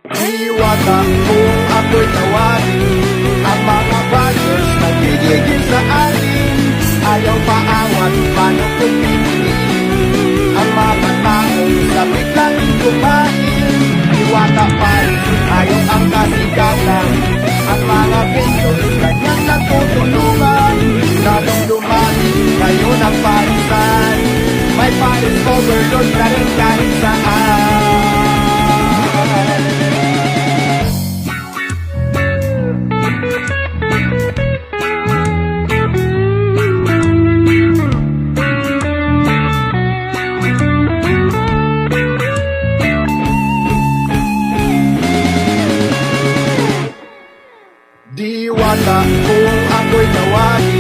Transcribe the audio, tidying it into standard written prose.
Diwata kung ako'y tawagin, ang mga buyers nagigigil sa akin. Ayaw paawat, paano kung pipiliin ang mga taong sabik laging kumain. Diwata pa rin, ayaw ang kasikatan, ang mga vendors kanyang nagtutulungan. Lalong lumaki, ngayon ang parisan, may paris overload na rin kahit saan. Diwata kung ako'y tawagin,